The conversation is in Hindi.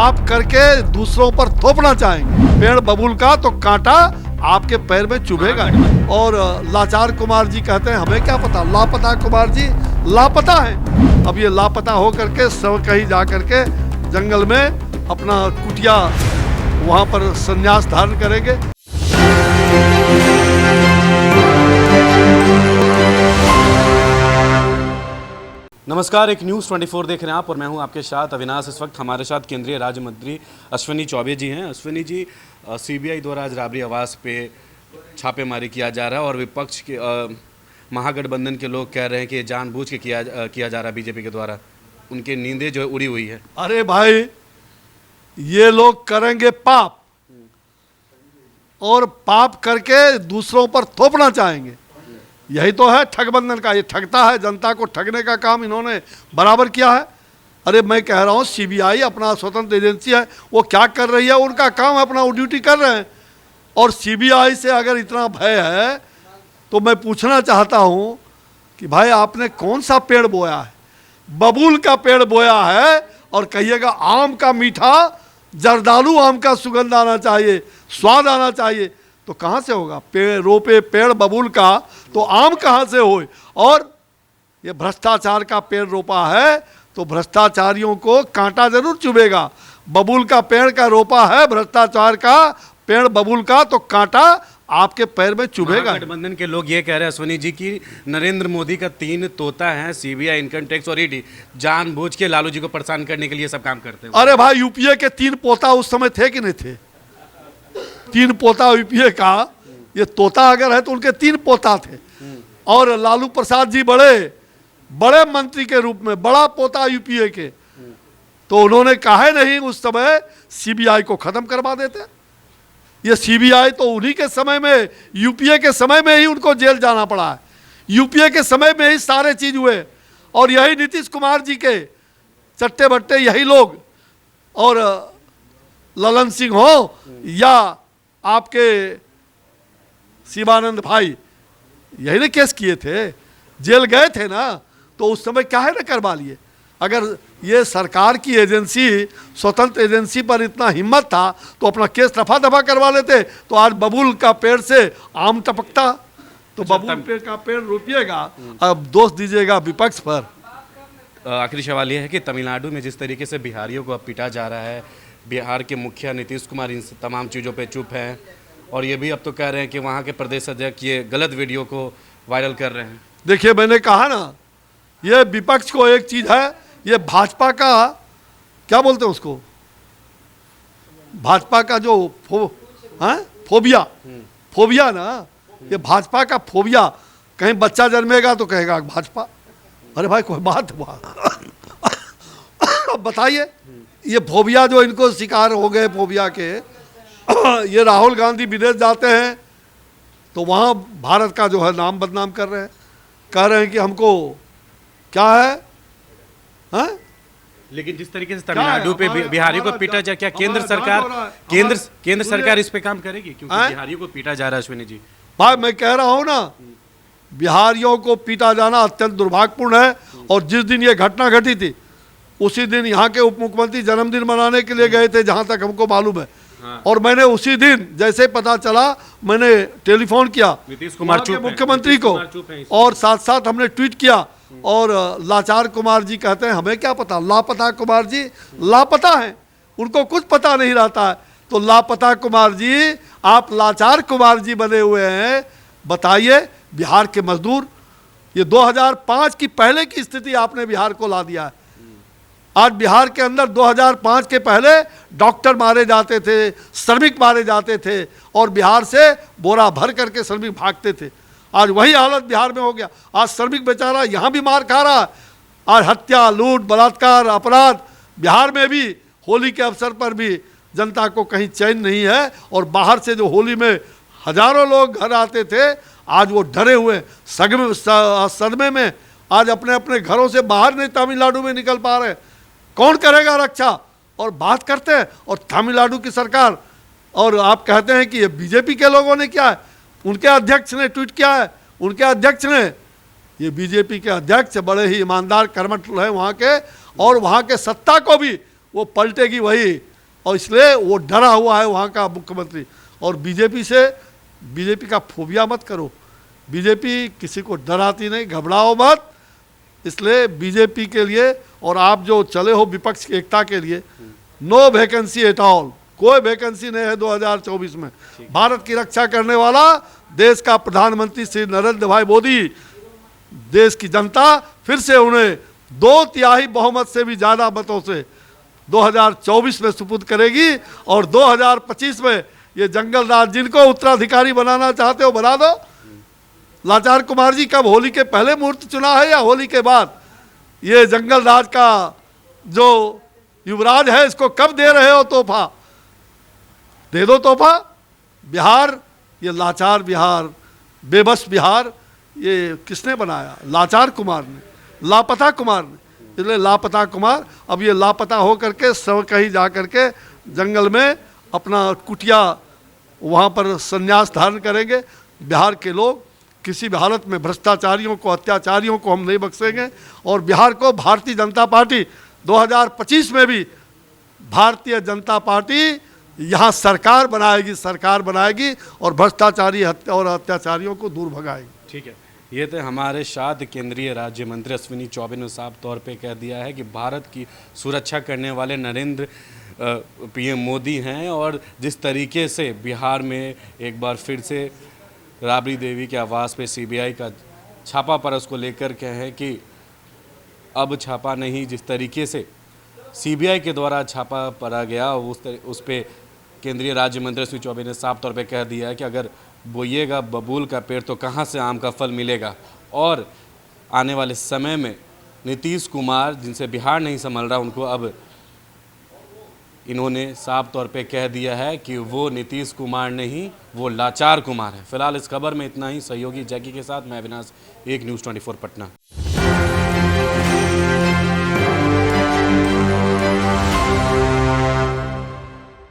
पाप करके दूसरों पर थोपना चाहेंगे। पेड़ बबूल का तो कांटा आपके पैर में चुभेगा। और लाचार कुमार जी कहते हैं हमें क्या पता, लापता कुमार जी लापता है। अब ये लापता हो करके सब कहीं जा करके जंगल में अपना कुटिया वहां पर संन्यास धारण करेंगे। नमस्कार, एक न्यूज़ 24 देख रहे हैं आप और मैं हूं आपके साथ अविनाश। इस वक्त हमारे साथ केंद्रीय राज्य मंत्री अश्विनी चौबे जी हैं। अश्विनी जी, सीबीआई द्वारा आज राबड़ी आवास पे छापेमारी किया जा रहा है और विपक्ष के महागठबंधन के लोग कह रहे हैं कि ये जानबूझ के किया जा रहा है बीजेपी के द्वारा। उनकी नींदें जो है उड़ी हुई है। अरे भाई, ये लोग करेंगे पाप और पाप करके दूसरों पर थोपना चाहेंगे। यही तो है ठगबंधन का। ये ठगता है, जनता को ठगने का काम इन्होंने बराबर किया है। अरे मैं कह रहा हूँ सीबीआई अपना स्वतंत्र एजेंसी है, वो क्या कर रही है, उनका काम है, अपना वो ड्यूटी कर रहे हैं। और सीबीआई से अगर इतना भय है तो मैं पूछना चाहता हूँ कि भाई आपने कौन सा पेड़ बोया है? बबूल का पेड़ बोया है और कहिएगा आम का मीठा, जर्दालू आम का सुगंध आना चाहिए, स्वाद आना चाहिए, तो कहाँ से होगा? पेड़ रोपे पेड़ बबूल का तो आम कहाँ से हो? और ये भ्रष्टाचार का पेड़ रोपा है तो भ्रष्टाचारियों को कांटा जरूर चुभेगा। बबूल का पेड़ का रोपा है, भ्रष्टाचार का पेड़ बबूल का, तो कांटा आपके पैर में चुभेगा। गठबंधन के लोग ये कह रहे हैं अश्विनी जी की नरेंद्र मोदी का 3 तोता है, सीबीआई, इनकम टैक्स और ईडी, जानबूझ के लालू जी को परेशान करने के लिए सब काम करते हैं। अरे भाई, यूपीए के 3 पोता उस समय थे कि नहीं थे? 3 पोता यूपीए का, ये तोता अगर है तो उनके 3 पोता थे। और लालू प्रसाद जी बड़े मंत्री के रूप में बड़ा पोता यूपीए के, तो उन्होंने काहे नहीं उस समय सीबीआई को खत्म करवा देते? ये सीबीआई तो उन्हीं के समय में, यूपीए के समय में ही उनको जेल जाना पड़ा है। यूपीए के समय में ही सारे चीज हुए। और यही नीतीश कुमार जी के चट्टे बट्टे यही लोग, और ललन सिंह हो या आपके शिवानंद भाई, यही ना केस किए थे, जेल गए थे ना, तो उस समय क्या है ना करवा लिए। अगर ये सरकार की एजेंसी, स्वतंत्र एजेंसी पर इतना हिम्मत था तो अपना केस रफा दफा करवा लेते, तो आज बबूल का पेड़ से आम टपकता। तो बबूल पेड़ का पेड़ रोपिएगा, अब दोष दीजिएगा विपक्ष पर। आखिरी सवाल ये है कि तमिलनाडु में जिस तरीके से बिहारियों को अब पीटा जा रहा है, बिहार के मुखिया नीतीश कुमार इन तमाम चीज़ों पे चुप हैं और ये भी अब तो कह रहे हैं कि वहाँ के प्रदेश अध्यक्ष ये गलत वीडियो को वायरल कर रहे हैं। देखिए, मैंने कहा ना, ये विपक्ष को एक चीज़ है, ये भाजपा का क्या बोलते हैं उसको, भाजपा का जो फोबिया ना, ये भाजपा का फोबिया। कहीं बच्चा जन्मेगा तो कहेगा भाजपा। अरे भाई, कोई बात हुआ? अब बताइए, ये फोबिया जो इनको शिकार हो गए फोबिया के, ये राहुल गांधी विदेश जाते हैं तो वहाँ भारत का जो है नाम बदनाम कर रहे हैं, कह रहे हैं कि हमको क्या है, हाँ? लेकिन जिस तरीके से तमिलनाडु पे बिहारियों को पीटा जा, क्या केंद्र सरकार इस पे काम करेगी? क्योंकि बिहारियों को पीटा जा रहा है अश्विनी जी। भाई, मैं कह रहा हूँ ना, बिहारियों को पीटा जाना अत्यंत दुर्भाग्यपूर्ण है। और जिस दिन ये घटना घटी थी उसी दिन यहाँ के उप मुख्यमंत्री जन्मदिन मनाने के लिए गए थे, जहाँ तक हमको मालूम है। और मैंने उसी दिन जैसे पता चला, मैंने टेलीफोन किया नीतीश कुमार के मुख्यमंत्री को, और साथ साथ हमने ट्वीट किया। और लाचार कुमार जी कहते हैं हमें क्या पता, लापता कुमार जी लापता हैं, उनको कुछ पता नहीं रहता है। तो लापता कुमार जी, आप लाचार कुमार जी बने हुए हैं। बताइए, बिहार के मजदूर, ये 2005 की पहले की स्थिति आपने बिहार को ला दिया है। आज बिहार के अंदर 2005 के पहले डॉक्टर मारे जाते थे, श्रमिक मारे जाते थे, और बिहार से बोरा भर करके श्रमिक भागते थे। आज वही हालत बिहार में हो गया। आज श्रमिक बेचारा यहाँ भी मार खा रहा है। आज हत्या, लूट, बलात्कार, अपराध बिहार में भी, होली के अवसर पर भी जनता को कहीं चैन नहीं है। और बाहर से जो होली में हजारों लोग घर आते थे, आज वो डरे हुए सदमे में आज अपने अपने घरों से बाहर नहीं तमिलनाडु में निकल पा रहे। कौन करेगा रक्षा? और बात करते हैं और तमिलनाडु की सरकार, और आप कहते हैं कि ये बीजेपी के लोगों ने किया है, उनके अध्यक्ष ने ट्वीट किया है, उनके अध्यक्ष ने, ये बीजेपी के अध्यक्ष बड़े ही ईमानदार कर्मठ हैं वहाँ के, और वहाँ के सत्ता को भी वो पलटेगी वही और इसलिए वो डरा हुआ है वहाँ का मुख्यमंत्री। और बीजेपी का फोबिया मत करो, बीजेपी किसी को डराती नहीं, घबराओ मत। इसलिए बीजेपी के लिए और आप जो चले हो विपक्ष की एकता के लिए, नो वैकेंसी एट ऑल, कोई वैकेंसी नहीं है 2024 में। भारत की रक्षा करने वाला देश का प्रधानमंत्री श्री नरेंद्र भाई मोदी, देश की जनता फिर से उन्हें 2/3 बहुमत से भी ज़्यादा मतों से 2024 में सुपुर्द करेगी। और 2025 में ये जंगल राज जिनको उत्तराधिकारी बनाना चाहते हो बना दो। लाचार कुमार जी कब होली के पहले मुहूर्त चुना है या होली के बाद? ये जंगल राज का जो युवराज है इसको कब दे रहे हो तोहफा? दे दो तोहफा। बिहार, ये लाचार बिहार, बेबस बिहार, ये किसने बनाया? लाचार कुमार ने, लापता कुमार ने। इसलिए लापता कुमार अब ये लापता हो करके सब कहीं जा करके जंगल में अपना कुटिया वहाँ पर संन्यास धारण करेंगे। बिहार के लोग किसी भी हालत में भ्रष्टाचारियों को, अत्याचारियों को हम नहीं बख्शेंगे। और बिहार को भारतीय जनता पार्टी 2025 में भी भारतीय जनता पार्टी यहाँ सरकार बनाएगी और भ्रष्टाचारी और अत्याचारियों को दूर भगाएगी। ठीक है, ये तो हमारे साथ केंद्रीय राज्य मंत्री अश्विनी चौबे ने साफ तौर पे कह दिया है कि भारत की सुरक्षा करने वाले नरेंद्र पीएम मोदी हैं। और जिस तरीके से बिहार में एक बार फिर से राबड़ी देवी के आवास पे सीबीआई का छापा पड़ा, उसको लेकर के हैं कि अब छापा नहीं, जिस तरीके से सीबीआई के द्वारा छापा पड़ा गया उस पे केंद्रीय राज्य मंत्री अश्विनी चौबे ने साफ तौर पे कह दिया है कि अगर बोइएगा बबूल का पेड़ तो कहाँ से आम का फल मिलेगा। और आने वाले समय में नीतीश कुमार, जिनसे बिहार नहीं संभल रहा, उनको अब इन्होंने साफ तौर पे कह दिया है कि वो नीतीश कुमार नहीं, वो लाचार कुमार है। फिलहाल इस खबर में इतना ही। सहयोगी जैकी के साथ मैं अविनाश, एक न्यूज़ 24 पटना।